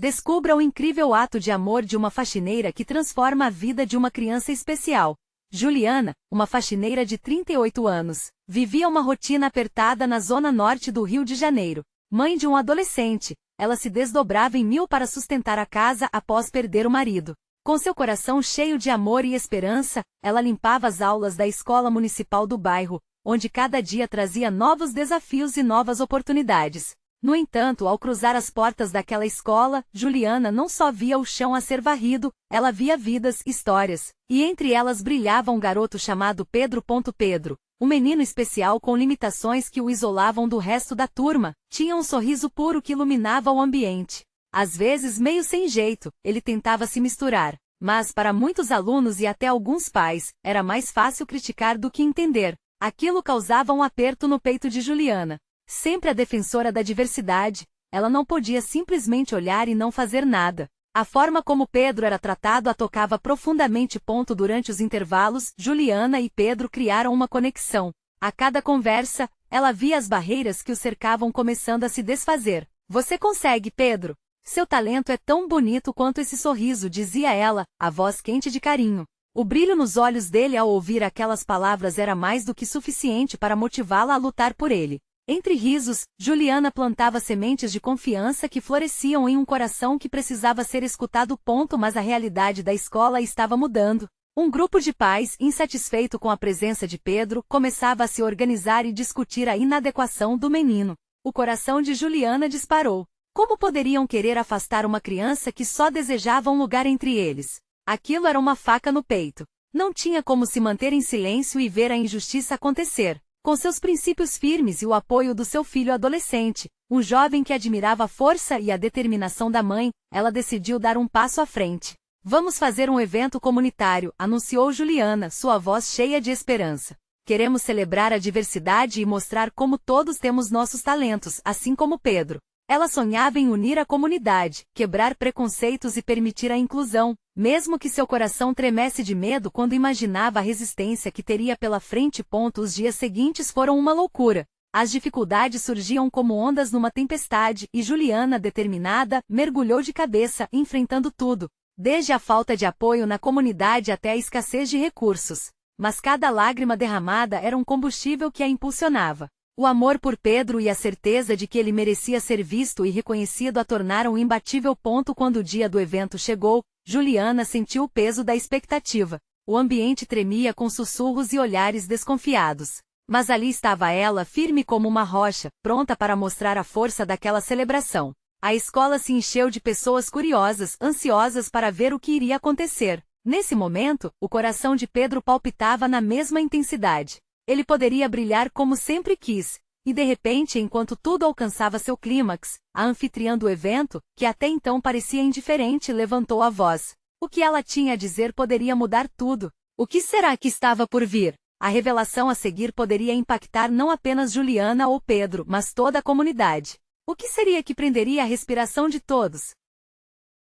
Descubra o incrível ato de amor de uma faxineira que transforma a vida de uma criança especial. Juliana, uma faxineira de 38 anos, vivia uma rotina apertada na zona norte do Rio de Janeiro. Mãe de um adolescente, ela se desdobrava em mil para sustentar a casa após perder o marido. Com seu coração cheio de amor e esperança, ela limpava as aulas da escola municipal do bairro, onde cada dia trazia novos desafios e novas oportunidades. No entanto, ao cruzar as portas daquela escola, Juliana não só via o chão a ser varrido, ela via vidas, histórias, e entre elas brilhava um garoto chamado Pedro. Pedro, um menino especial com limitações que o isolavam do resto da turma, tinha um sorriso puro que iluminava o ambiente. Às vezes meio sem jeito, ele tentava se misturar, mas para muitos alunos e até alguns pais, era mais fácil criticar do que entender. Aquilo causava um aperto no peito de Juliana. Sempre a defensora da diversidade, ela não podia simplesmente olhar e não fazer nada. A forma como Pedro era tratado a tocava profundamente. Durante os intervalos, Juliana e Pedro criaram uma conexão. A cada conversa, ela via as barreiras que o cercavam começando a se desfazer. Você consegue, Pedro. Seu talento é tão bonito quanto esse sorriso, dizia ela, a voz quente de carinho. O brilho nos olhos dele ao ouvir aquelas palavras era mais do que suficiente para motivá-la a lutar por ele. Entre risos, Juliana plantava sementes de confiança que floresciam em um coração que precisava ser escutado. Mas a realidade da escola estava mudando. Um grupo de pais, insatisfeito com a presença de Pedro, começava a se organizar e discutir a inadequação do menino. O coração de Juliana disparou. Como poderiam querer afastar uma criança que só desejava um lugar entre eles? Aquilo era uma faca no peito. Não tinha como se manter em silêncio e ver a injustiça acontecer. Com seus princípios firmes e o apoio do seu filho adolescente, um jovem que admirava a força e a determinação da mãe, ela decidiu dar um passo à frente. Vamos fazer um evento comunitário, anunciou Juliana, sua voz cheia de esperança. Queremos celebrar a diversidade e mostrar como todos temos nossos talentos, assim como Pedro. Ela sonhava em unir a comunidade, quebrar preconceitos e permitir a inclusão, mesmo que seu coração tremesse de medo quando imaginava a resistência que teria pela frente. Os dias seguintes foram uma loucura. As dificuldades surgiam como ondas numa tempestade e Juliana, determinada, mergulhou de cabeça, enfrentando tudo, desde a falta de apoio na comunidade até a escassez de recursos. Mas cada lágrima derramada era um combustível que a impulsionava. O amor por Pedro e a certeza de que ele merecia ser visto e reconhecido a tornaram imbatível. Quando o dia do evento chegou, Juliana sentiu o peso da expectativa. O ambiente tremia com sussurros e olhares desconfiados. Mas ali estava ela, firme como uma rocha, pronta para mostrar a força daquela celebração. A escola se encheu de pessoas curiosas, ansiosas para ver o que iria acontecer. Nesse momento, o coração de Pedro palpitava na mesma intensidade. Ele poderia brilhar como sempre quis, e de repente, enquanto tudo alcançava seu clímax, a anfitriã do evento, que até então parecia indiferente, levantou a voz. O que ela tinha a dizer poderia mudar tudo. O que será que estava por vir? A revelação a seguir poderia impactar não apenas Juliana ou Pedro, mas toda a comunidade. O que seria que prenderia a respiração de todos?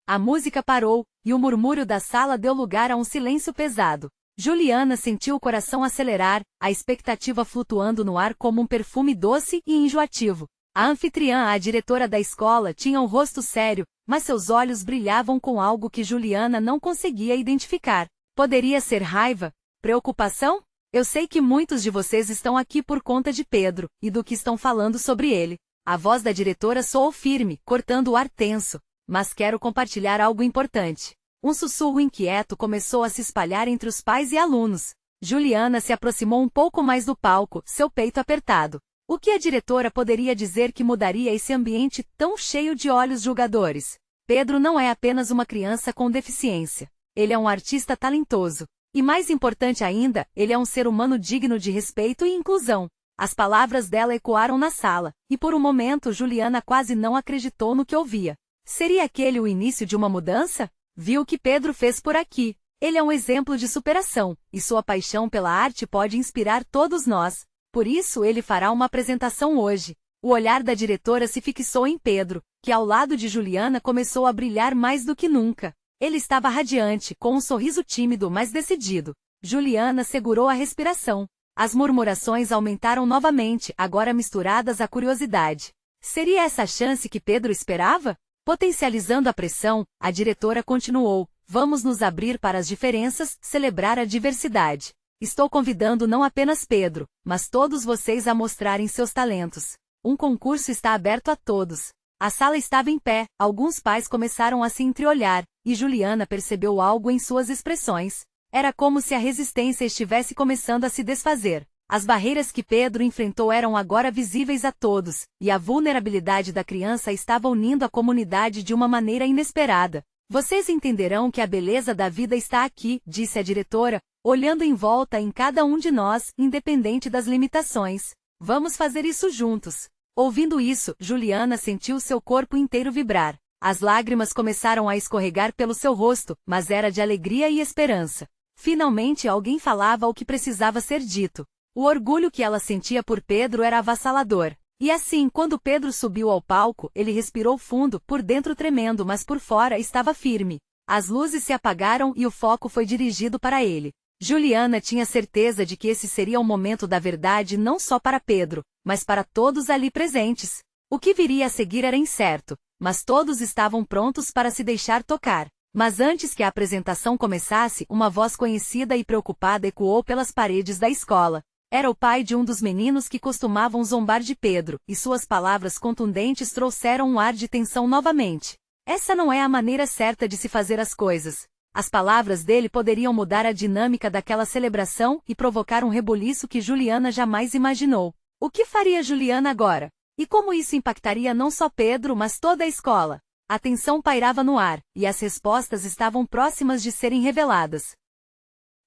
A música parou, e o murmúrio da sala deu lugar a um silêncio pesado. Juliana sentiu o coração acelerar, a expectativa flutuando no ar como um perfume doce e enjoativo. A anfitriã, a diretora da escola, tinha um rosto sério, mas seus olhos brilhavam com algo que Juliana não conseguia identificar. Poderia ser raiva? Preocupação? Eu sei que muitos de vocês estão aqui por conta de Pedro, e do que estão falando sobre ele. A voz da diretora soou firme, cortando o ar tenso. Mas quero compartilhar algo importante. Um sussurro inquieto começou a se espalhar entre os pais e alunos. Juliana se aproximou um pouco mais do palco, seu peito apertado. O que a diretora poderia dizer que mudaria esse ambiente tão cheio de olhos julgadores? Pedro não é apenas uma criança com deficiência. Ele é um artista talentoso. E mais importante ainda, ele é um ser humano digno de respeito e inclusão. As palavras dela ecoaram na sala, e por um momento Juliana quase não acreditou no que ouvia. Seria aquele o início de uma mudança? Viu o que Pedro fez por aqui. Ele é um exemplo de superação, e sua paixão pela arte pode inspirar todos nós. Por isso ele fará uma apresentação hoje. O olhar da diretora se fixou em Pedro, que ao lado de Juliana começou a brilhar mais do que nunca. Ele estava radiante, com um sorriso tímido mas decidido. Juliana segurou a respiração. As murmurações aumentaram novamente, agora misturadas à curiosidade. Seria essa a chance que Pedro esperava? Potencializando a pressão, a diretora continuou: vamos nos abrir para as diferenças, celebrar a diversidade. Estou convidando não apenas Pedro, mas todos vocês a mostrarem seus talentos. Um concurso está aberto a todos. A sala estava em pé, alguns pais começaram a se entreolhar, e Juliana percebeu algo em suas expressões. Era como se a resistência estivesse começando a se desfazer. As barreiras que Pedro enfrentou eram agora visíveis a todos, e a vulnerabilidade da criança estava unindo a comunidade de uma maneira inesperada. Vocês entenderão que a beleza da vida está aqui, disse a diretora, olhando em volta em cada um de nós, independente das limitações. Vamos fazer isso juntos. Ouvindo isso, Juliana sentiu seu corpo inteiro vibrar. As lágrimas começaram a escorregar pelo seu rosto, mas era de alegria e esperança. Finalmente alguém falava o que precisava ser dito. O orgulho que ela sentia por Pedro era avassalador. E assim, quando Pedro subiu ao palco, ele respirou fundo, por dentro tremendo, mas por fora estava firme. As luzes se apagaram e o foco foi dirigido para ele. Juliana tinha certeza de que esse seria o momento da verdade não só para Pedro, mas para todos ali presentes. O que viria a seguir era incerto, mas todos estavam prontos para se deixar tocar. Mas antes que a apresentação começasse, uma voz conhecida e preocupada ecoou pelas paredes da escola. Era o pai de um dos meninos que costumavam zombar de Pedro, e suas palavras contundentes trouxeram um ar de tensão novamente. Essa não é a maneira certa de se fazer as coisas. As palavras dele poderiam mudar a dinâmica daquela celebração e provocar um rebuliço que Juliana jamais imaginou. O que faria Juliana agora? E como isso impactaria não só Pedro, mas toda a escola? A tensão pairava no ar, e as respostas estavam próximas de serem reveladas.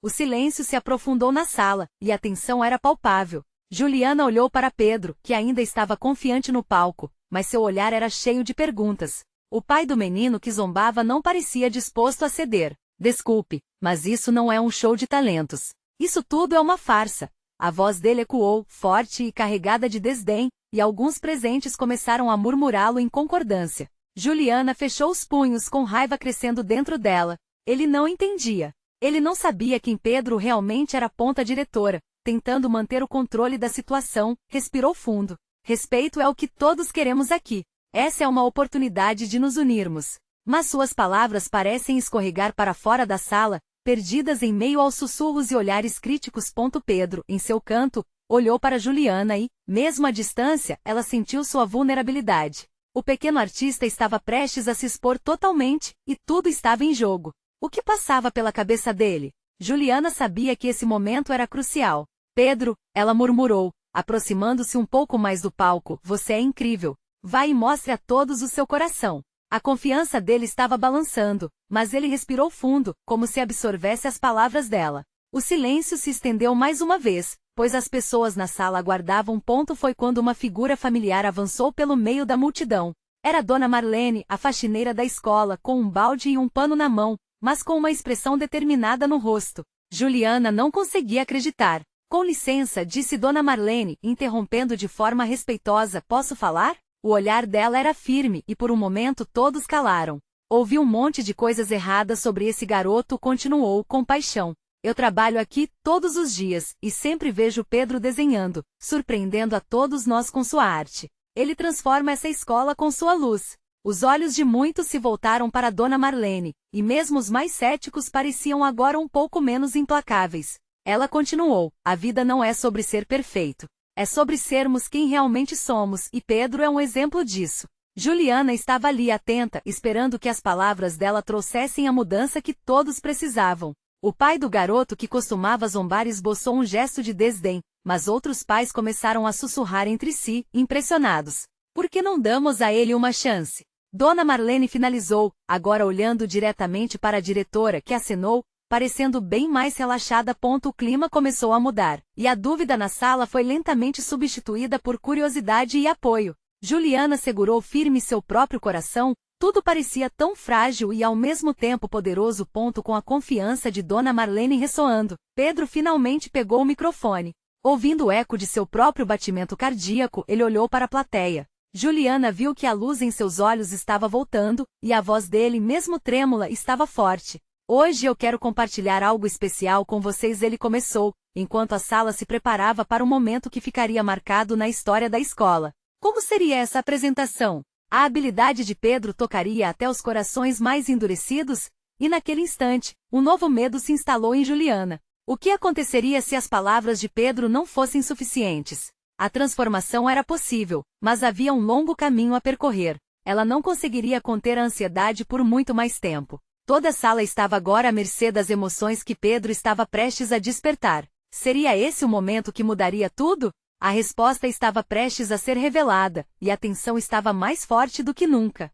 O silêncio se aprofundou na sala, e a tensão era palpável. Juliana olhou para Pedro, que ainda estava confiante no palco, mas seu olhar era cheio de perguntas. O pai do menino que zombava não parecia disposto a ceder. Desculpe, mas isso não é um show de talentos. Isso tudo é uma farsa. A voz dele ecoou, forte e carregada de desdém, e alguns presentes começaram a murmurá-lo em concordância. Juliana fechou os punhos com raiva crescendo dentro dela. Ele não entendia. Ele não sabia quem Pedro realmente era. A diretora, tentando manter o controle da situação, respirou fundo. Respeito é o que todos queremos aqui. Essa é uma oportunidade de nos unirmos. Mas suas palavras parecem escorregar para fora da sala, perdidas em meio aos sussurros e olhares críticos. Pedro, em seu canto, olhou para Juliana e, mesmo à distância, ela sentiu sua vulnerabilidade. O pequeno artista estava prestes a se expor totalmente, e tudo estava em jogo. O que passava pela cabeça dele? Juliana sabia que esse momento era crucial. Pedro, ela murmurou, aproximando-se um pouco mais do palco, você é incrível. Vá e mostre a todos o seu coração. A confiança dele estava balançando, mas ele respirou fundo, como se absorvesse as palavras dela. O silêncio se estendeu mais uma vez, pois as pessoas na sala aguardavam. Foi quando uma figura familiar avançou pelo meio da multidão. Era Dona Marlene, a faxineira da escola, com um balde e um pano na mão, mas com uma expressão determinada no rosto. Juliana não conseguia acreditar. Com licença, disse Dona Marlene, interrompendo de forma respeitosa, posso falar? O olhar dela era firme e por um momento todos calaram. Ouvi um monte de coisas erradas sobre esse garoto, continuou com paixão. Eu trabalho aqui todos os dias e sempre vejo Pedro desenhando, surpreendendo a todos nós com sua arte. Ele transforma essa escola com sua luz. Os olhos de muitos se voltaram para Dona Marlene, e mesmo os mais céticos pareciam agora um pouco menos implacáveis. Ela continuou, a vida não é sobre ser perfeito. É sobre sermos quem realmente somos, e Pedro é um exemplo disso. Juliana estava ali atenta, esperando que as palavras dela trouxessem a mudança que todos precisavam. O pai do garoto que costumava zombar esboçou um gesto de desdém, mas outros pais começaram a sussurrar entre si, impressionados. Por que não damos a ele uma chance? Dona Marlene finalizou, agora olhando diretamente para a diretora, que acenou, parecendo bem mais relaxada. O clima começou a mudar, e a dúvida na sala foi lentamente substituída por curiosidade e apoio. Juliana segurou firme seu próprio coração, tudo parecia tão frágil e ao mesmo tempo poderoso. Com a confiança de Dona Marlene ressoando, Pedro finalmente pegou o microfone. Ouvindo o eco de seu próprio batimento cardíaco, ele olhou para a plateia. Juliana viu que a luz em seus olhos estava voltando, e a voz dele, mesmo trêmula, estava forte. Hoje eu quero compartilhar algo especial com vocês, ele começou, enquanto a sala se preparava para um momento que ficaria marcado na história da escola. Como seria essa apresentação? A habilidade de Pedro tocaria até os corações mais endurecidos, e naquele instante, um novo medo se instalou em Juliana. O que aconteceria se as palavras de Pedro não fossem suficientes? A transformação era possível, mas havia um longo caminho a percorrer. Ela não conseguiria conter a ansiedade por muito mais tempo. Toda a sala estava agora à mercê das emoções que Pedro estava prestes a despertar. Seria esse o momento que mudaria tudo? A resposta estava prestes a ser revelada, e a tensão estava mais forte do que nunca.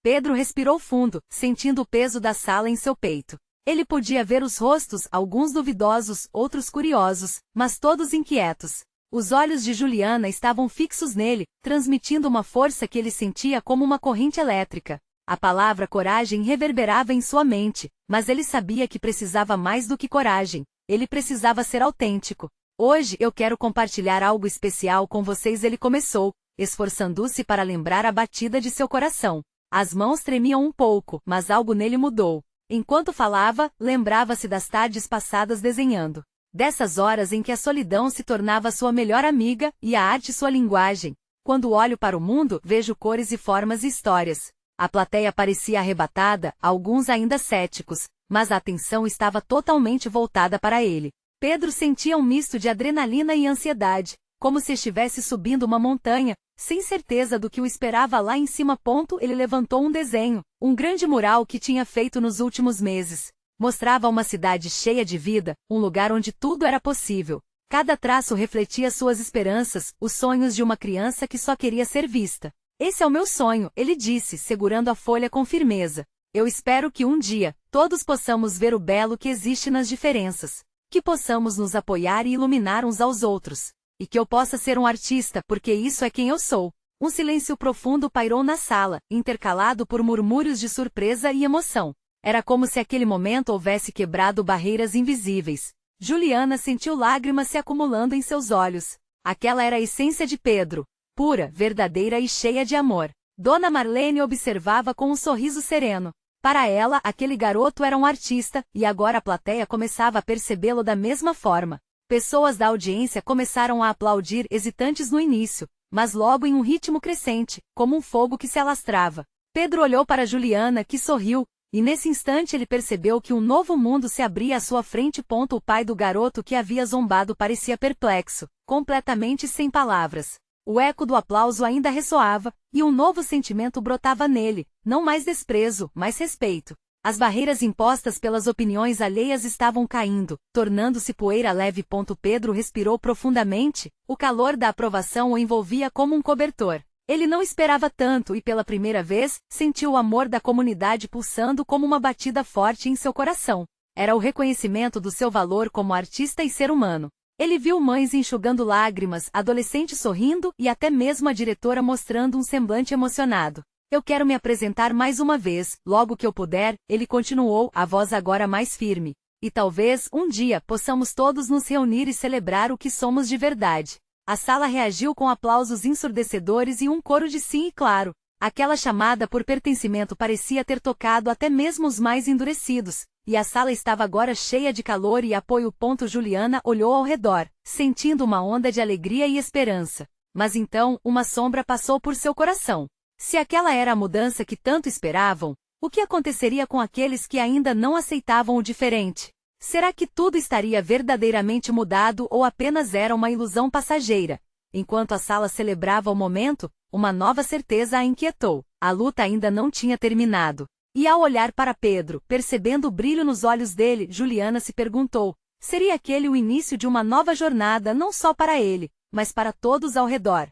Pedro respirou fundo, sentindo o peso da sala em seu peito. Ele podia ver os rostos, alguns duvidosos, outros curiosos, mas todos inquietos. Os olhos de Juliana estavam fixos nele, transmitindo uma força que ele sentia como uma corrente elétrica. A palavra coragem reverberava em sua mente, mas ele sabia que precisava mais do que coragem. Ele precisava ser autêntico. Hoje eu quero compartilhar algo especial com vocês, ele começou, esforçando-se para lembrar a batida de seu coração. As mãos tremiam um pouco, mas algo nele mudou. Enquanto falava, lembrava-se das tardes passadas desenhando. Dessas horas em que a solidão se tornava sua melhor amiga, e a arte sua linguagem. Quando olho para o mundo, vejo cores e formas e histórias. A plateia parecia arrebatada, alguns ainda céticos, mas a atenção estava totalmente voltada para ele. Pedro sentia um misto de adrenalina e ansiedade, como se estivesse subindo uma montanha, sem certeza do que o esperava lá em cima. Ele levantou um desenho, um grande mural que tinha feito nos últimos meses. Mostrava uma cidade cheia de vida, um lugar onde tudo era possível. Cada traço refletia suas esperanças, os sonhos de uma criança que só queria ser vista. Esse é o meu sonho, ele disse, segurando a folha com firmeza. Eu espero que um dia, todos possamos ver o belo que existe nas diferenças. Que possamos nos apoiar e iluminar uns aos outros. E que eu possa ser um artista, porque isso é quem eu sou. Um silêncio profundo pairou na sala, intercalado por murmúrios de surpresa e emoção. Era como se aquele momento houvesse quebrado barreiras invisíveis. Juliana sentiu lágrimas se acumulando em seus olhos. Aquela era a essência de Pedro. Pura, verdadeira e cheia de amor. Dona Marlene observava com um sorriso sereno. Para ela, aquele garoto era um artista, e agora a plateia começava a percebê-lo da mesma forma. Pessoas da audiência começaram a aplaudir, hesitantes no início, mas logo em um ritmo crescente, como um fogo que se alastrava. Pedro olhou para Juliana, que sorriu, e nesse instante ele percebeu que um novo mundo se abria à sua frente. O pai do garoto que havia zombado parecia perplexo, completamente sem palavras. O eco do aplauso ainda ressoava, e um novo sentimento brotava nele, não mais desprezo, mas respeito. As barreiras impostas pelas opiniões alheias estavam caindo, tornando-se poeira leve. Pedro respirou profundamente, o calor da aprovação o envolvia como um cobertor. Ele não esperava tanto e pela primeira vez, sentiu o amor da comunidade pulsando como uma batida forte em seu coração. Era o reconhecimento do seu valor como artista e ser humano. Ele viu mães enxugando lágrimas, adolescentes sorrindo e até mesmo a diretora mostrando um semblante emocionado. Eu quero me apresentar mais uma vez, logo que eu puder, ele continuou, a voz agora mais firme. E talvez, um dia, possamos todos nos reunir e celebrar o que somos de verdade. A sala reagiu com aplausos ensurdecedores e um coro de sim e claro. Aquela chamada por pertencimento parecia ter tocado até mesmo os mais endurecidos, e a sala estava agora cheia de calor e apoio. Juliana olhou ao redor, sentindo uma onda de alegria e esperança. Mas então, uma sombra passou por seu coração. Se aquela era a mudança que tanto esperavam, o que aconteceria com aqueles que ainda não aceitavam o diferente? Será que tudo estaria verdadeiramente mudado ou apenas era uma ilusão passageira? Enquanto a sala celebrava o momento, uma nova certeza a inquietou. A luta ainda não tinha terminado. E ao olhar para Pedro, percebendo o brilho nos olhos dele, Juliana se perguntou, seria aquele o início de uma nova jornada não só para ele, mas para todos ao redor?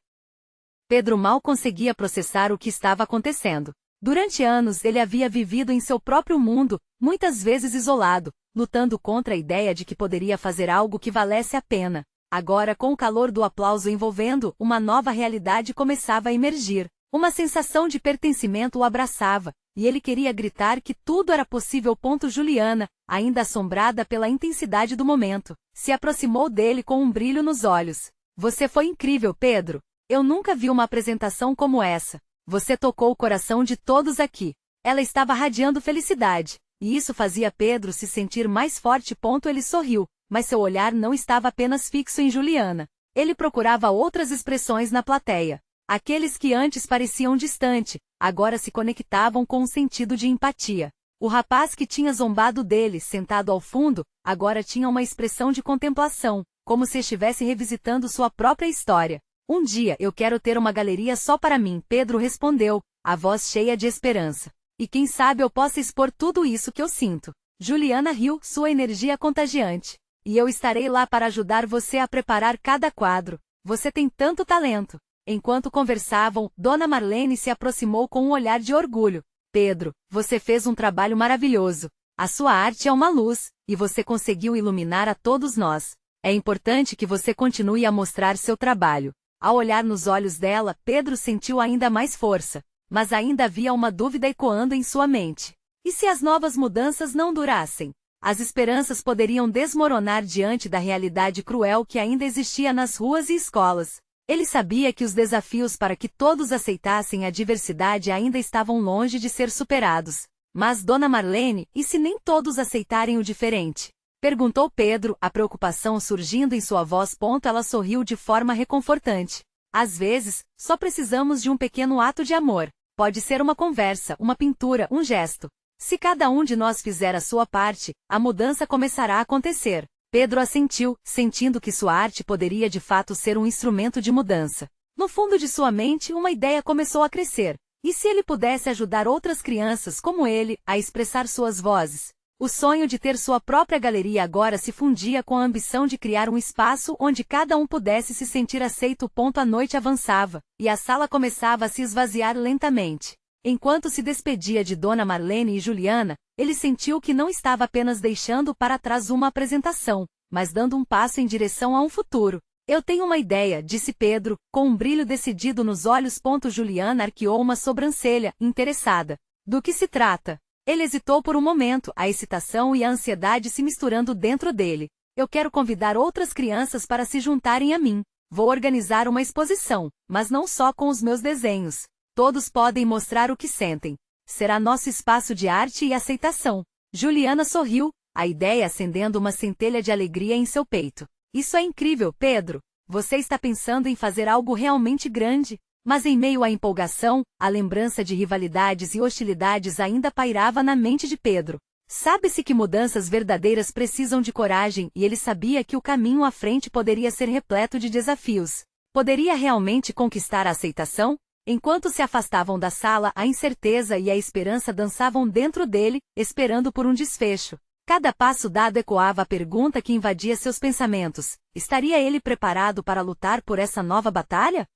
Pedro mal conseguia processar o que estava acontecendo. Durante anos ele havia vivido em seu próprio mundo, muitas vezes isolado, lutando contra a ideia de que poderia fazer algo que valesse a pena. Agora, com o calor do aplauso envolvendo, uma nova realidade começava a emergir. Uma sensação de pertencimento o abraçava, e ele queria gritar que tudo era possível. Juliana, ainda assombrada pela intensidade do momento, se aproximou dele com um brilho nos olhos. Você foi incrível, Pedro. Eu nunca vi uma apresentação como essa. Você tocou o coração de todos aqui. Ela estava radiando felicidade, e isso fazia Pedro se sentir mais forte. Ele sorriu, mas seu olhar não estava apenas fixo em Juliana. Ele procurava outras expressões na plateia. Aqueles que antes pareciam distante, agora se conectavam com um sentido de empatia. O rapaz que tinha zombado dele, sentado ao fundo, agora tinha uma expressão de contemplação, como se estivesse revisitando sua própria história. Um dia eu quero ter uma galeria só para mim, Pedro respondeu, a voz cheia de esperança. E quem sabe eu possa expor tudo isso que eu sinto. Juliana riu, sua energia contagiante. E eu estarei lá para ajudar você a preparar cada quadro. Você tem tanto talento. Enquanto conversavam, Dona Marlene se aproximou com um olhar de orgulho. Pedro, você fez um trabalho maravilhoso. A sua arte é uma luz, e você conseguiu iluminar a todos nós. É importante que você continue a mostrar seu trabalho. Ao olhar nos olhos dela, Pedro sentiu ainda mais força. Mas ainda havia uma dúvida ecoando em sua mente. E se as novas mudanças não durassem? As esperanças poderiam desmoronar diante da realidade cruel que ainda existia nas ruas e escolas. Ele sabia que os desafios para que todos aceitassem a diversidade ainda estavam longe de ser superados. Mas Dona Marlene, e se nem todos aceitarem o diferente? Perguntou Pedro, a preocupação surgindo em sua voz. Ela sorriu de forma reconfortante. Às vezes, só precisamos de um pequeno ato de amor. Pode ser uma conversa, uma pintura, um gesto. Se cada um de nós fizer a sua parte, a mudança começará a acontecer. Pedro assentiu, sentindo que sua arte poderia de fato ser um instrumento de mudança. No fundo de sua mente, uma ideia começou a crescer. E se ele pudesse ajudar outras crianças como ele, a expressar suas vozes? O sonho de ter sua própria galeria agora se fundia com a ambição de criar um espaço onde cada um pudesse se sentir aceito. A noite avançava, e a sala começava a se esvaziar lentamente. Enquanto se despedia de Dona Marlene e Juliana, ele sentiu que não estava apenas deixando para trás uma apresentação, mas dando um passo em direção a um futuro. Eu tenho uma ideia, disse Pedro, com um brilho decidido nos olhos. Juliana arqueou uma sobrancelha, interessada. Do que se trata? Ele hesitou por um momento, a excitação e a ansiedade se misturando dentro dele. Eu quero convidar outras crianças para se juntarem a mim. Vou organizar uma exposição, mas não só com os meus desenhos. Todos podem mostrar o que sentem. Será nosso espaço de arte e aceitação. Juliana sorriu, a ideia acendendo uma centelha de alegria em seu peito. Isso é incrível, Pedro. Você está pensando em fazer algo realmente grande? Mas em meio à empolgação, a lembrança de rivalidades e hostilidades ainda pairava na mente de Pedro. Sabe-se que mudanças verdadeiras precisam de coragem, e ele sabia que o caminho à frente poderia ser repleto de desafios. Poderia realmente conquistar a aceitação? Enquanto se afastavam da sala, a incerteza e a esperança dançavam dentro dele, esperando por um desfecho. Cada passo dado ecoava a pergunta que invadia seus pensamentos. Estaria ele preparado para lutar por essa nova batalha?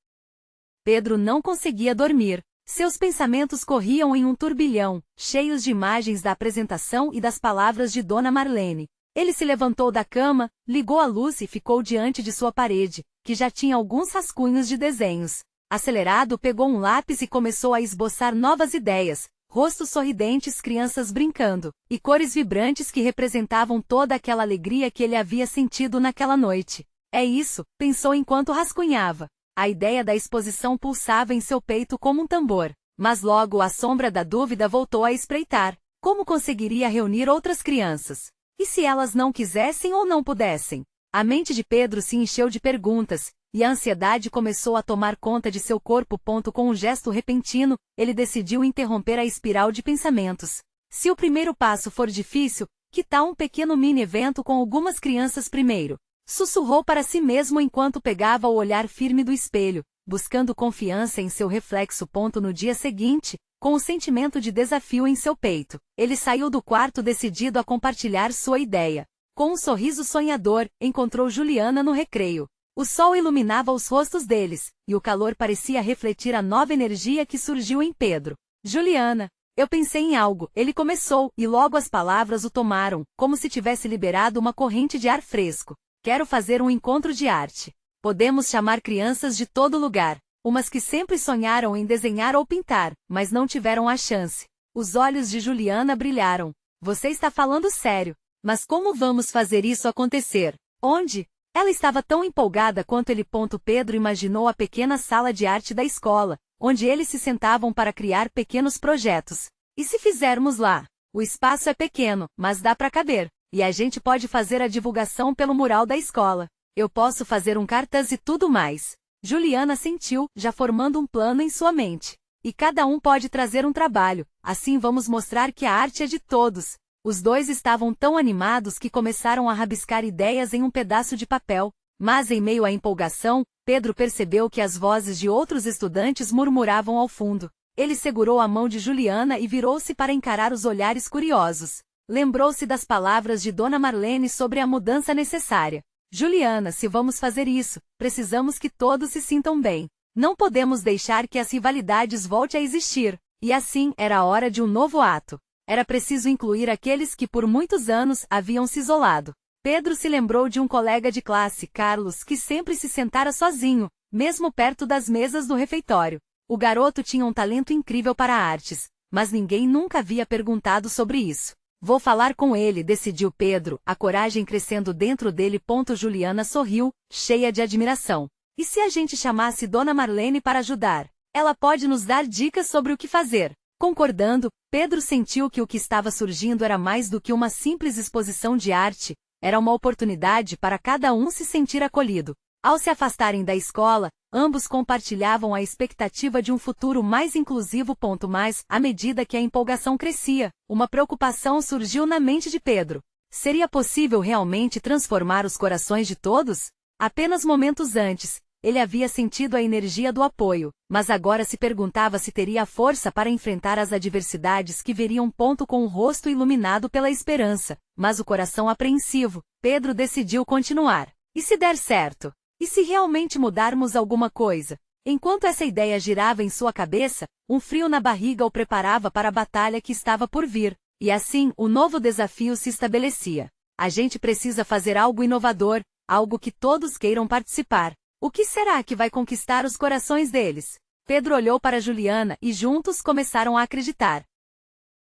Pedro não conseguia dormir. Seus pensamentos corriam em um turbilhão, cheios de imagens da apresentação e das palavras de Dona Marlene. Ele se levantou da cama, ligou a luz e ficou diante de sua parede, que já tinha alguns rascunhos de desenhos. Acelerado, pegou um lápis e começou a esboçar novas ideias, rostos sorridentes, crianças brincando, e cores vibrantes que representavam toda aquela alegria que ele havia sentido naquela noite. É isso, pensou enquanto rascunhava. A ideia da exposição pulsava em seu peito como um tambor, mas logo a sombra da dúvida voltou a espreitar. Como conseguiria reunir outras crianças? E se elas não quisessem ou não pudessem? A mente de Pedro se encheu de perguntas, e a ansiedade começou a tomar conta de seu corpo. Com um gesto repentino, ele decidiu interromper a espiral de pensamentos. Se o primeiro passo for difícil, que tal um pequeno mini-evento com algumas crianças primeiro? Sussurrou para si mesmo enquanto pegava o olhar firme do espelho, buscando confiança em seu reflexo. No dia seguinte, com o sentimento de desafio em seu peito, ele saiu do quarto decidido a compartilhar sua ideia. Com um sorriso sonhador, encontrou Juliana no recreio. O sol iluminava os rostos deles, e o calor parecia refletir a nova energia que surgiu em Pedro. Juliana, eu pensei em algo, ele começou, e logo as palavras o tomaram, como se tivesse liberado uma corrente de ar fresco. Quero fazer um encontro de arte. Podemos chamar crianças de todo lugar, umas que sempre sonharam em desenhar ou pintar, mas não tiveram a chance. Os olhos de Juliana brilharam. Você está falando sério. Mas como vamos fazer isso acontecer? Onde? Ela estava tão empolgada quanto ele. Pedro imaginou a pequena sala de arte da escola, onde eles se sentavam para criar pequenos projetos. E se fizermos lá? O espaço é pequeno, mas dá para caber. E a gente pode fazer a divulgação pelo mural da escola. Eu posso fazer um cartaz e tudo mais. Juliana sentiu, já formando um plano em sua mente. E cada um pode trazer um trabalho, assim vamos mostrar que a arte é de todos. Os dois estavam tão animados que começaram a rabiscar ideias em um pedaço de papel. Mas em meio à empolgação, Pedro percebeu que as vozes de outros estudantes murmuravam ao fundo. Ele segurou a mão de Juliana e virou-se para encarar os olhares curiosos. Lembrou-se das palavras de Dona Marlene sobre a mudança necessária. Juliana, se vamos fazer isso, precisamos que todos se sintam bem. Não podemos deixar que as rivalidades voltem a existir. E assim, era a hora de um novo ato. Era preciso incluir aqueles que por muitos anos haviam se isolado. Pedro se lembrou de um colega de classe, Carlos, que sempre se sentara sozinho, mesmo perto das mesas do refeitório. O garoto tinha um talento incrível para artes, mas ninguém nunca havia perguntado sobre isso. Vou falar com ele, decidiu Pedro, a coragem crescendo dentro dele. Juliana sorriu, cheia de admiração. E se a gente chamasse Dona Marlene para ajudar? Ela pode nos dar dicas sobre o que fazer. Concordando, Pedro sentiu que o que estava surgindo era mais do que uma simples exposição de arte, era uma oportunidade para cada um se sentir acolhido. Ao se afastarem da escola, ambos compartilhavam a expectativa de um futuro mais inclusivo. Mas, à medida que a empolgação crescia, uma preocupação surgiu na mente de Pedro. Seria possível realmente transformar os corações de todos? Apenas momentos antes, ele havia sentido a energia do apoio, mas agora se perguntava se teria a força para enfrentar as adversidades que veriam. Com o rosto iluminado pela esperança, mas o coração apreensivo, Pedro decidiu continuar. E se der certo? E se realmente mudarmos alguma coisa? Enquanto essa ideia girava em sua cabeça, um frio na barriga o preparava para a batalha que estava por vir. E assim, o novo desafio se estabelecia. A gente precisa fazer algo inovador, algo que todos queiram participar. O que será que vai conquistar os corações deles? Pedro olhou para Juliana e juntos começaram a acreditar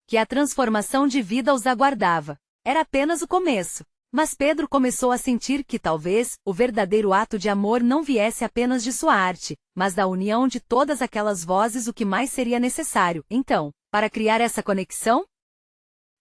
que a transformação de vida os aguardava. Era apenas o começo. Mas Pedro começou a sentir que talvez o verdadeiro ato de amor não viesse apenas de sua arte, mas da união de todas aquelas vozes. O que mais seria necessário, então, para criar essa conexão?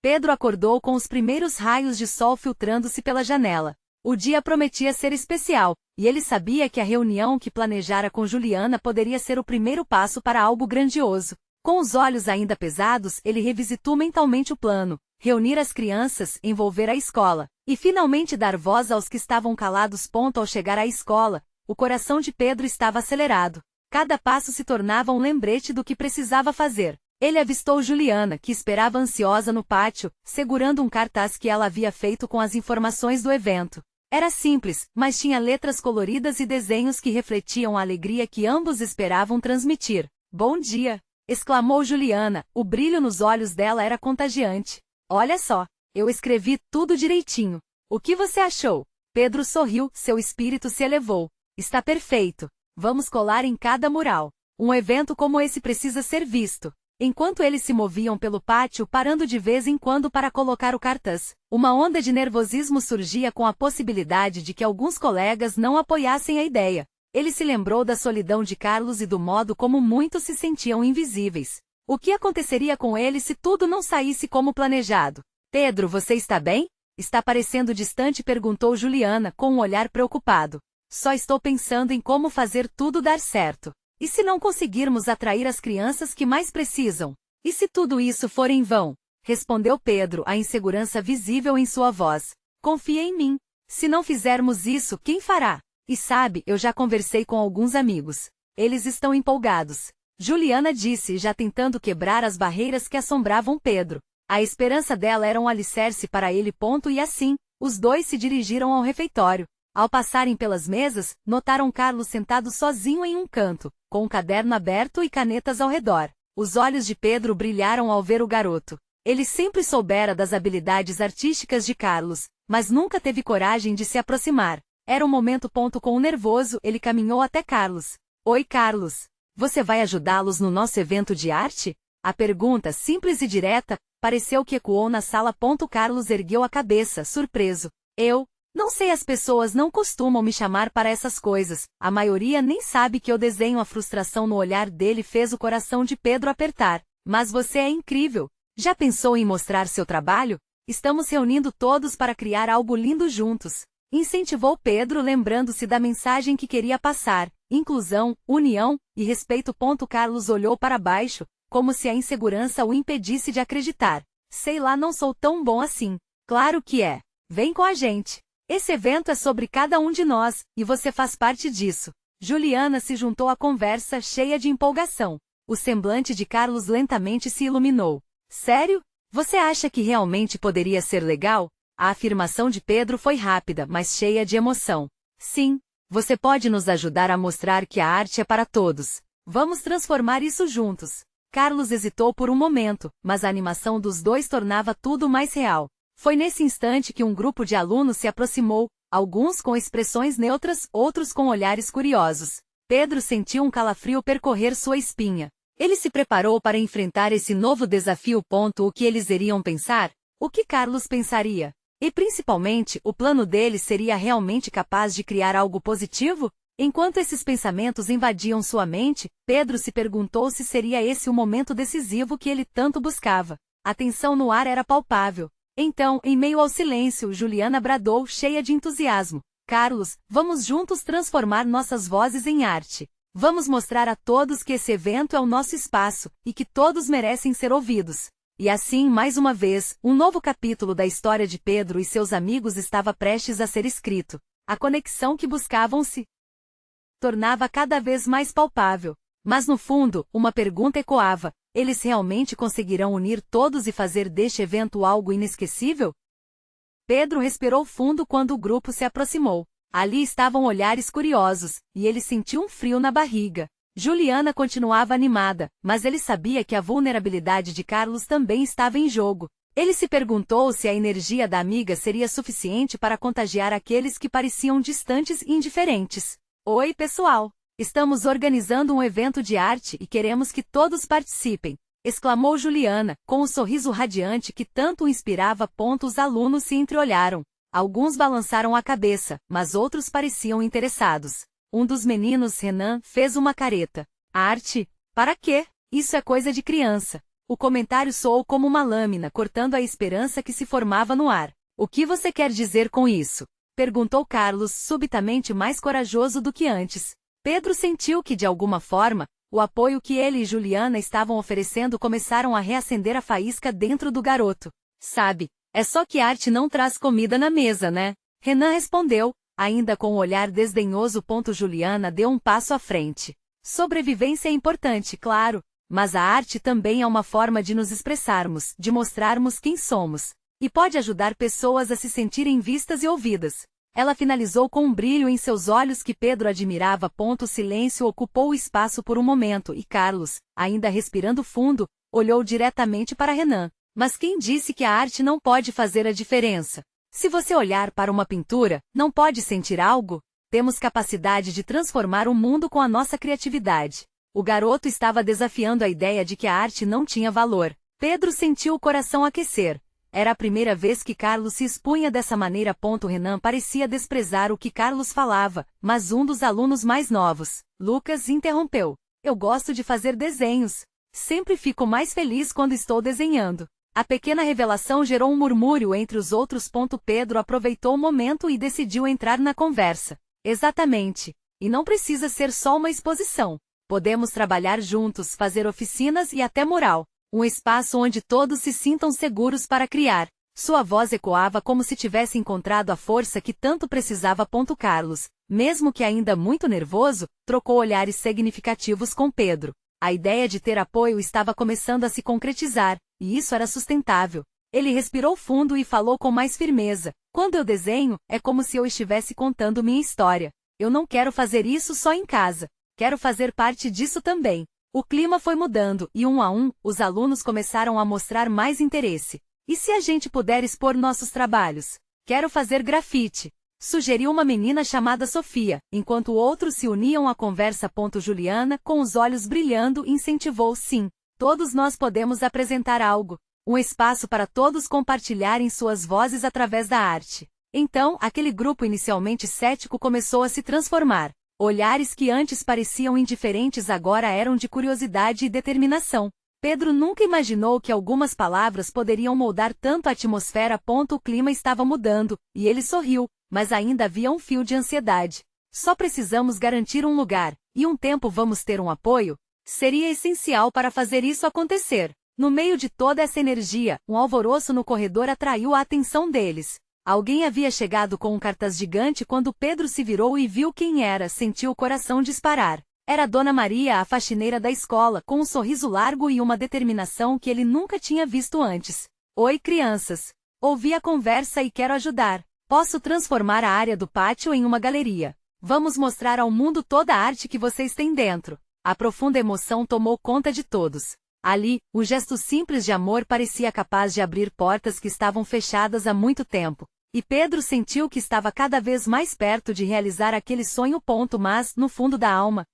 Pedro acordou com os primeiros raios de sol filtrando-se pela janela. O dia prometia ser especial, e ele sabia que a reunião que planejara com Juliana poderia ser o primeiro passo para algo grandioso. Com os olhos ainda pesados, ele revisitou mentalmente o plano: reunir as crianças, envolver a escola, e finalmente dar voz aos que estavam calados. Ao chegar à escola, o coração de Pedro estava acelerado. Cada passo se tornava um lembrete do que precisava fazer. Ele avistou Juliana, que esperava ansiosa no pátio, segurando um cartaz que ela havia feito com as informações do evento. Era simples, mas tinha letras coloridas e desenhos que refletiam a alegria que ambos esperavam transmitir. Bom dia! Exclamou Juliana, o brilho nos olhos dela era contagiante. Olha só, eu escrevi tudo direitinho. O que você achou? Pedro sorriu, seu espírito se elevou. Está perfeito. Vamos colar em cada mural. Um evento como esse precisa ser visto. Enquanto eles se moviam pelo pátio, parando de vez em quando para colocar o cartaz, uma onda de nervosismo surgia com a possibilidade de que alguns colegas não apoiassem a ideia. Ele se lembrou da solidão de Carlos e do modo como muitos se sentiam invisíveis. O que aconteceria com ele se tudo não saísse como planejado? Pedro, você está bem? Está parecendo distante, perguntou Juliana, com um olhar preocupado. Só estou pensando em como fazer tudo dar certo. E se não conseguirmos atrair as crianças que mais precisam? E se tudo isso for em vão? Respondeu Pedro, a insegurança visível em sua voz. Confia em mim. Se não fizermos isso, quem fará? E sabe, eu já conversei com alguns amigos. Eles estão empolgados. Juliana disse, já tentando quebrar as barreiras que assombravam Pedro. A esperança dela era um alicerce para ele. E assim, os dois se dirigiram ao refeitório. Ao passarem pelas mesas, notaram Carlos sentado sozinho em um canto, com um caderno aberto e canetas ao redor. Os olhos de Pedro brilharam ao ver o garoto. Ele sempre soubera das habilidades artísticas de Carlos, mas nunca teve coragem de se aproximar. Era um momento. Com um nervoso, ele caminhou até Carlos. Oi, Carlos. Você vai ajudá-los no nosso evento de arte? A pergunta, simples e direta, pareceu que ecoou na sala. Carlos ergueu a cabeça, surpreso. Eu? Não sei, as pessoas não costumam me chamar para essas coisas. A maioria nem sabe que eu desenho. A frustração no olhar dele fez o coração de Pedro apertar. Mas você é incrível. Já pensou em mostrar seu trabalho? Estamos reunindo todos para criar algo lindo juntos. Incentivou Pedro, lembrando-se da mensagem que queria passar. inclusão, união e respeito. Carlos olhou para baixo, como se a insegurança o impedisse de acreditar. Sei lá, não sou tão bom assim. Claro que é. Vem com a gente. Esse evento é sobre cada um de nós, e você faz parte disso. Juliana se juntou à conversa, cheia de empolgação. O semblante de Carlos lentamente se iluminou. Sério? Você acha que realmente poderia ser legal? A afirmação de Pedro foi rápida, mas cheia de emoção. Sim, você pode nos ajudar a mostrar que a arte é para todos. Vamos transformar isso juntos. Carlos hesitou por um momento, mas a animação dos dois tornava tudo mais real. Foi nesse instante que um grupo de alunos se aproximou, alguns com expressões neutras, outros com olhares curiosos. Pedro sentiu um calafrio percorrer sua espinha. Ele se preparou para enfrentar esse novo desafio. O que eles iriam pensar? O que Carlos pensaria? E principalmente, o plano dele seria realmente capaz de criar algo positivo? Enquanto esses pensamentos invadiam sua mente, Pedro se perguntou se seria esse o momento decisivo que ele tanto buscava. A tensão no ar era palpável. Então, em meio ao silêncio, Juliana bradou, cheia de entusiasmo. Carlos, vamos juntos transformar nossas vozes em arte. Vamos mostrar a todos que esse evento é o nosso espaço, e que todos merecem ser ouvidos. E assim, mais uma vez, um novo capítulo da história de Pedro e seus amigos estava prestes a ser escrito. A conexão que buscavam se tornava cada vez mais palpável. Mas no fundo, uma pergunta ecoava: eles realmente conseguirão unir todos e fazer deste evento algo inesquecível? Pedro respirou fundo quando o grupo se aproximou. Ali estavam olhares curiosos, e ele sentiu um frio na barriga. Juliana continuava animada, mas ele sabia que a vulnerabilidade de Carlos também estava em jogo. Ele se perguntou se a energia da amiga seria suficiente para contagiar aqueles que pareciam distantes e indiferentes. Oi, pessoal! Estamos organizando um evento de arte e queremos que todos participem, exclamou Juliana, com um sorriso radiante que tanto o inspirava. Os alunos se entreolharam. Alguns balançaram a cabeça, mas outros pareciam interessados. Um dos meninos, Renan, fez uma careta. Arte? Para quê? Isso é coisa de criança. O comentário soou como uma lâmina cortando a esperança que se formava no ar. O que você quer dizer com isso? Perguntou Carlos, subitamente mais corajoso do que antes. Pedro sentiu que, de alguma forma, o apoio que ele e Juliana estavam oferecendo começaram a reacender a faísca dentro do garoto. Sabe, é só que arte não traz comida na mesa, né? Renan respondeu, ainda com um olhar desdenhoso. Juliana deu um passo à frente. Sobrevivência é importante, claro, mas a arte também é uma forma de nos expressarmos, de mostrarmos quem somos. E pode ajudar pessoas a se sentirem vistas e ouvidas. Ela finalizou com um brilho em seus olhos que Pedro admirava. O silêncio ocupou o espaço por um momento e Carlos, ainda respirando fundo, olhou diretamente para Renan. Mas quem disse que a arte não pode fazer a diferença? Se você olhar para uma pintura, não pode sentir algo? Temos capacidade de transformar o mundo com a nossa criatividade. O garoto estava desafiando a ideia de que a arte não tinha valor. Pedro sentiu o coração aquecer. Era a primeira vez que Carlos se expunha dessa maneira. Renan parecia desprezar o que Carlos falava, mas um dos alunos mais novos, Lucas, interrompeu. Eu gosto de fazer desenhos. Sempre fico mais feliz quando estou desenhando. A pequena revelação gerou um murmúrio entre os outros. Pedro aproveitou o momento e decidiu entrar na conversa. Exatamente. E não precisa ser só uma exposição. Podemos trabalhar juntos, fazer oficinas e até mural. Um espaço onde todos se sintam seguros para criar. Sua voz ecoava como se tivesse encontrado a força que tanto precisava. Carlos, mesmo que ainda muito nervoso, trocou olhares significativos com Pedro. A ideia de ter apoio estava começando a se concretizar, e isso era sustentável. Ele respirou fundo e falou com mais firmeza. Quando eu desenho, é como se eu estivesse contando minha história. Eu não quero fazer isso só em casa. Quero fazer parte disso também. O clima foi mudando e, um a um, os alunos começaram a mostrar mais interesse. E se a gente puder expor nossos trabalhos? Quero fazer grafite, sugeriu uma menina chamada Sofia, enquanto outros se uniam à conversa. Juliana, com os olhos brilhando, incentivou. Sim, todos nós podemos apresentar algo. Um espaço para todos compartilharem suas vozes através da arte. Então, aquele grupo inicialmente cético começou a se transformar. Olhares que antes pareciam indiferentes agora eram de curiosidade e determinação. Pedro nunca imaginou que algumas palavras poderiam moldar tanto a atmosfera. O clima estava mudando, e ele sorriu, mas ainda havia um fio de ansiedade. Só precisamos garantir um lugar, e um tempo vamos ter um apoio. Seria essencial para fazer isso acontecer. No meio de toda essa energia, um alvoroço no corredor atraiu a atenção deles. Alguém havia chegado com um cartaz gigante quando Pedro se virou e viu quem era, sentiu o coração disparar. Era Dona Maria, a faxineira da escola, com um sorriso largo e uma determinação que ele nunca tinha visto antes. Oi, crianças. Ouvi a conversa e quero ajudar. Posso transformar a área do pátio em uma galeria. Vamos mostrar ao mundo toda a arte que vocês têm dentro. A profunda emoção tomou conta de todos. Ali, o gesto simples de amor parecia capaz de abrir portas que estavam fechadas há muito tempo. E Pedro sentiu que estava cada vez mais perto de realizar aquele sonho. Mas, no fundo da alma,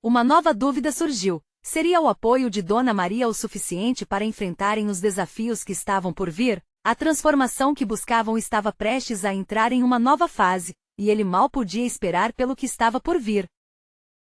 uma nova dúvida surgiu. Seria o apoio de Dona Maria o suficiente para enfrentarem os desafios que estavam por vir? A transformação que buscavam estava prestes a entrar em uma nova fase, e ele mal podia esperar pelo que estava por vir.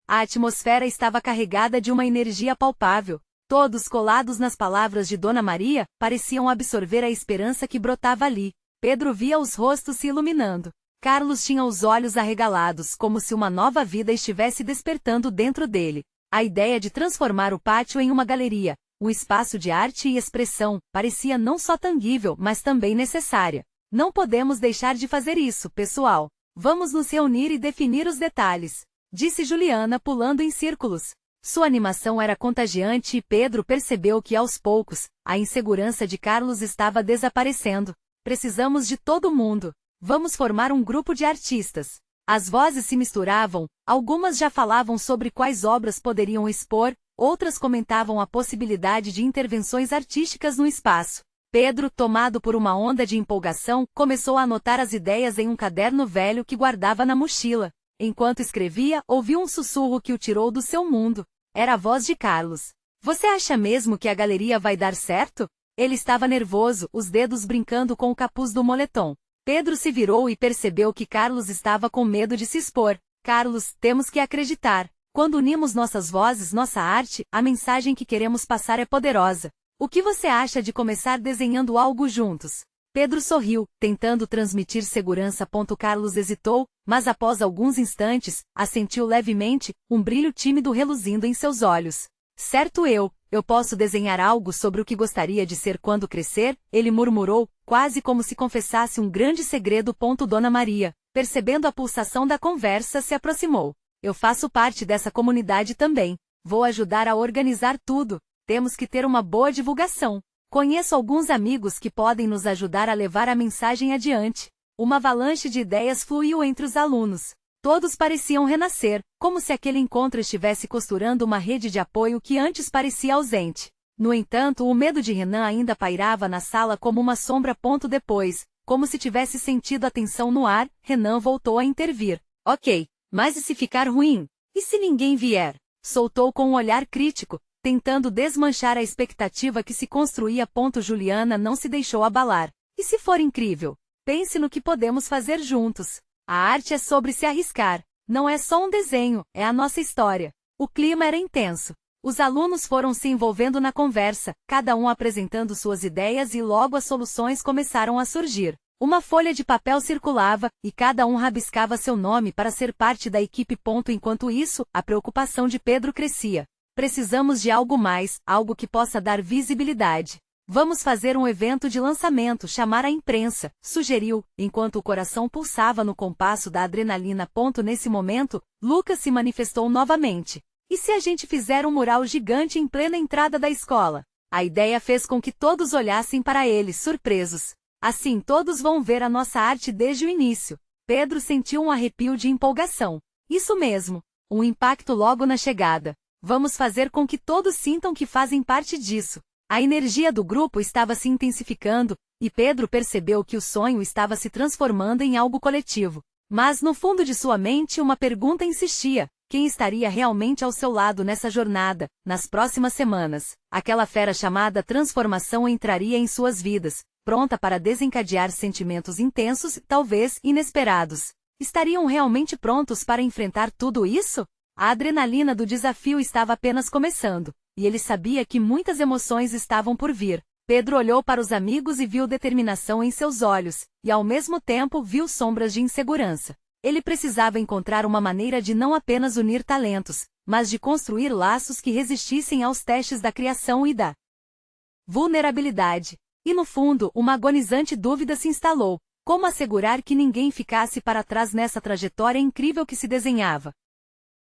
A atmosfera estava carregada de uma energia palpável. Todos, colados nas palavras de Dona Maria, pareciam absorver a esperança que brotava ali. Pedro via os rostos se iluminando. Carlos tinha os olhos arregalados, como se uma nova vida estivesse despertando dentro dele. A ideia de transformar o pátio em uma galeria, um espaço de arte e expressão, parecia não só tangível, mas também necessária. Não podemos deixar de fazer isso, pessoal. Vamos nos reunir e definir os detalhes, disse Juliana, pulando em círculos. Sua animação era contagiante e Pedro percebeu que aos poucos, a insegurança de Carlos estava desaparecendo. Precisamos de todo mundo. Vamos formar um grupo de artistas. As vozes se misturavam, algumas já falavam sobre quais obras poderiam expor, outras comentavam a possibilidade de intervenções artísticas no espaço. Pedro, tomado por uma onda de empolgação, começou a anotar as ideias em um caderno velho que guardava na mochila. Enquanto escrevia, ouviu um sussurro que o tirou do seu mundo. Era a voz de Carlos. Você acha mesmo que a galeria vai dar certo? Ele estava nervoso, os dedos brincando com o capuz do moletom. Pedro se virou e percebeu que Carlos estava com medo de se expor. Carlos, temos que acreditar. Quando unimos nossas vozes, nossa arte, a mensagem que queremos passar é poderosa. O que você acha de começar desenhando algo juntos? Pedro sorriu, tentando transmitir segurança. Carlos hesitou, mas após alguns instantes, assentiu levemente, um brilho tímido reluzindo em seus olhos. Certo, eu posso desenhar algo sobre o que gostaria de ser quando crescer, ele murmurou, quase como se confessasse um grande segredo. Dona Maria, percebendo a pulsação da conversa, se aproximou. Eu faço parte dessa comunidade também. Vou ajudar a organizar tudo. Temos que ter uma boa divulgação. Conheço alguns amigos que podem nos ajudar a levar a mensagem adiante. Uma avalanche de ideias fluiu entre os alunos. Todos pareciam renascer, como se aquele encontro estivesse costurando uma rede de apoio que antes parecia ausente. No entanto, o medo de Renan ainda pairava na sala como uma sombra. Depois, como se tivesse sentido a tensão no ar, Renan voltou a intervir. Ok, mas e se ficar ruim? E se ninguém vier? Soltou com um olhar crítico, tentando desmanchar a expectativa que se construía. Juliana não se deixou abalar. E se for incrível? Pense no que podemos fazer juntos. A arte é sobre se arriscar. Não é só um desenho, é a nossa história. O clima era intenso. Os alunos foram se envolvendo na conversa, cada um apresentando suas ideias e logo as soluções começaram a surgir. Uma folha de papel circulava, e cada um rabiscava seu nome para ser parte da equipe. Enquanto isso, a preocupação de Pedro crescia. Precisamos de algo mais, algo que possa dar visibilidade. Vamos fazer um evento de lançamento, chamar a imprensa, sugeriu, enquanto o coração pulsava no compasso da adrenalina. Nesse momento, Lucas se manifestou novamente. E se a gente fizer um mural gigante em plena entrada da escola? A ideia fez com que todos olhassem para ele, surpresos. Assim todos vão ver a nossa arte desde o início. Pedro sentiu um arrepio de empolgação. Isso mesmo, um impacto logo na chegada. Vamos fazer com que todos sintam que fazem parte disso. A energia do grupo estava se intensificando, e Pedro percebeu que o sonho estava se transformando em algo coletivo. Mas no fundo de sua mente uma pergunta insistia: quem estaria realmente ao seu lado nessa jornada? Nas próximas semanas, aquela fera chamada transformação entraria em suas vidas, pronta para desencadear sentimentos intensos, talvez inesperados. Estariam realmente prontos para enfrentar tudo isso? A adrenalina do desafio estava apenas começando, e ele sabia que muitas emoções estavam por vir. Pedro olhou para os amigos e viu determinação em seus olhos, e ao mesmo tempo viu sombras de insegurança. Ele precisava encontrar uma maneira de não apenas unir talentos, mas de construir laços que resistissem aos testes da criação e da vulnerabilidade. E no fundo, uma agonizante dúvida se instalou: como assegurar que ninguém ficasse para trás nessa trajetória incrível que se desenhava?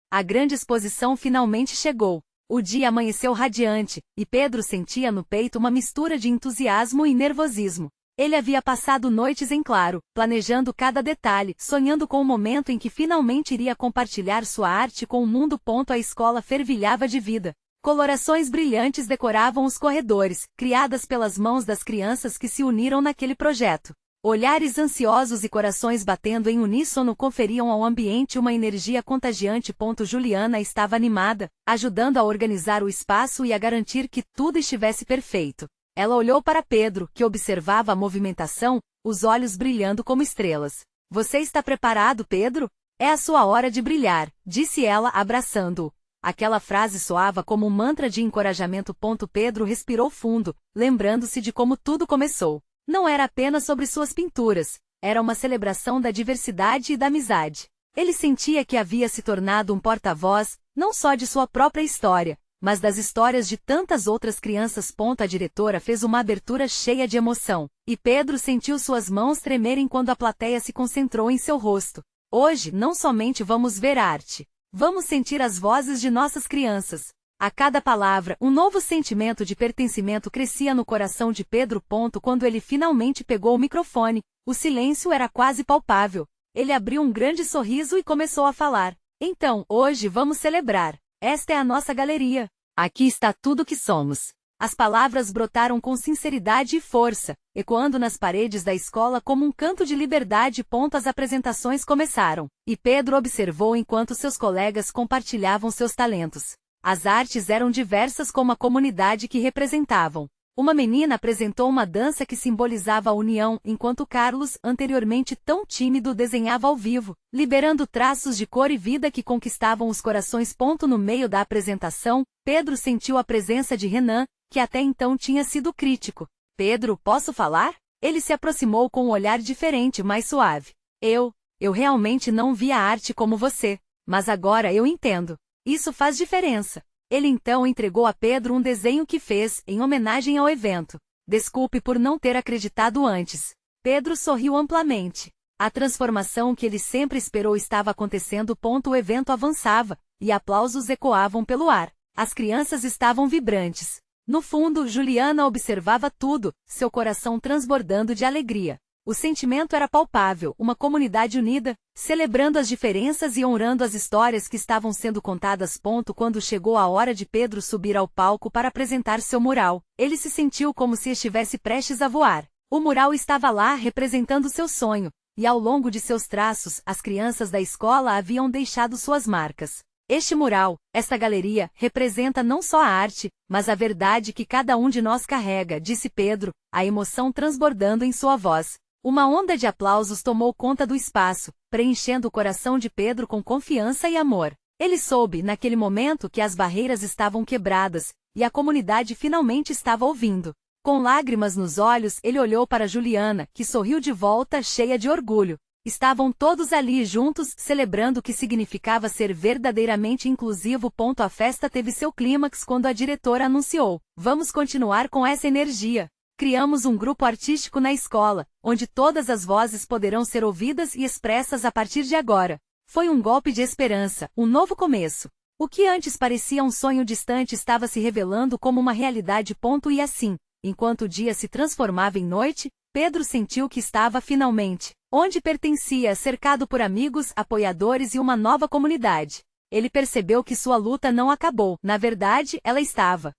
A grande exposição finalmente chegou. O dia amanheceu radiante, e Pedro sentia no peito uma mistura de entusiasmo e nervosismo. Ele havia passado noites em claro, planejando cada detalhe, sonhando com o momento em que finalmente iria compartilhar sua arte com o mundo. A escola fervilhava de vida. Colorações brilhantes decoravam os corredores, criadas pelas mãos das crianças que se uniram naquele projeto. Olhares ansiosos e corações batendo em uníssono conferiam ao ambiente uma energia contagiante. Juliana estava animada, ajudando a organizar o espaço e a garantir que tudo estivesse perfeito. Ela olhou para Pedro, que observava a movimentação, os olhos brilhando como estrelas. Você está preparado, Pedro? É a sua hora de brilhar, disse ela, abraçando-o. Aquela frase soava como um mantra de encorajamento. Pedro respirou fundo, lembrando-se de como tudo começou. Não era apenas sobre suas pinturas, era uma celebração da diversidade e da amizade. Ele sentia que havia se tornado um porta-voz, não só de sua própria história, mas das histórias de tantas outras crianças. A diretora fez uma abertura cheia de emoção, e Pedro sentiu suas mãos tremerem quando a plateia se concentrou em seu rosto. Hoje não somente vamos ver arte, vamos sentir as vozes de nossas crianças. A cada palavra, um novo sentimento de pertencimento crescia no coração de Pedro. Quando ele finalmente pegou o microfone, o silêncio era quase palpável. Ele abriu um grande sorriso e começou a falar. Então, hoje vamos celebrar. Esta é a nossa galeria. Aqui está tudo que somos. As palavras brotaram com sinceridade e força, ecoando nas paredes da escola como um canto de liberdade. As apresentações começaram, e Pedro observou enquanto seus colegas compartilhavam seus talentos. As artes eram diversas como a comunidade que representavam. Uma menina apresentou uma dança que simbolizava a união, enquanto Carlos, anteriormente tão tímido, desenhava ao vivo, liberando traços de cor e vida que conquistavam os corações. No meio da apresentação, Pedro sentiu a presença de Renan, que até então tinha sido crítico. Pedro, posso falar? Ele se aproximou com um olhar diferente, mais suave. Eu realmente não via a arte como você, mas agora eu entendo. Isso faz diferença. Ele então entregou a Pedro um desenho que fez, em homenagem ao evento. Desculpe por não ter acreditado antes. Pedro sorriu amplamente. A transformação que ele sempre esperou estava acontecendo. O evento avançava, e aplausos ecoavam pelo ar. As crianças estavam vibrantes. No fundo, Juliana observava tudo, seu coração transbordando de alegria. O sentimento era palpável, uma comunidade unida, celebrando as diferenças e honrando as histórias que estavam sendo contadas. Quando chegou a hora de Pedro subir ao palco para apresentar seu mural, ele se sentiu como se estivesse prestes a voar. O mural estava lá representando seu sonho, e ao longo de seus traços, as crianças da escola haviam deixado suas marcas. Este mural, esta galeria, representa não só a arte, mas a verdade que cada um de nós carrega, disse Pedro, a emoção transbordando em sua voz. Uma onda de aplausos tomou conta do espaço, preenchendo o coração de Pedro com confiança e amor. Ele soube, naquele momento, que as barreiras estavam quebradas, e a comunidade finalmente estava ouvindo. Com lágrimas nos olhos, ele olhou para Juliana, que sorriu de volta, cheia de orgulho. Estavam todos ali juntos, celebrando o que significava ser verdadeiramente inclusivo. A festa teve seu clímax quando a diretora anunciou: vamos continuar com essa energia. Criamos um grupo artístico na escola, onde todas as vozes poderão ser ouvidas e expressas a partir de agora. Foi um golpe de esperança, um novo começo. O que antes parecia um sonho distante estava se revelando como uma realidade. E assim, enquanto o dia se transformava em noite, Pedro sentiu que estava finalmente onde pertencia, cercado por amigos, apoiadores e uma nova comunidade. Ele percebeu que sua luta não acabou, na verdade, ela estava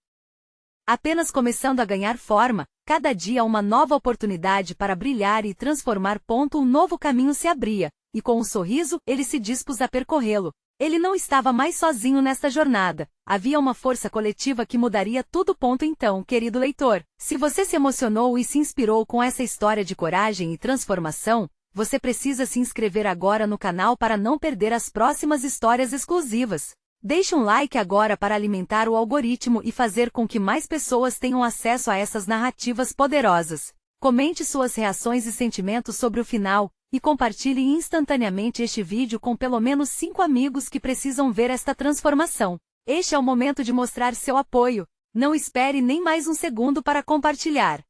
apenas começando a ganhar forma. Cada dia uma nova oportunidade para brilhar e transformar. Um novo caminho se abria, e com um sorriso, ele se dispôs a percorrê-lo. Ele não estava mais sozinho nesta jornada. Havia uma força coletiva que mudaria tudo. Então, querido leitor, se você se emocionou e se inspirou com essa história de coragem e transformação, você precisa se inscrever agora no canal para não perder as próximas histórias exclusivas. Deixe um like agora para alimentar o algoritmo e fazer com que mais pessoas tenham acesso a essas narrativas poderosas. Comente suas reações e sentimentos sobre o final, E compartilhe instantaneamente este vídeo com pelo menos 5 amigos que precisam ver esta transformação. Este é o momento de mostrar seu apoio. Não espere nem mais um segundo para compartilhar.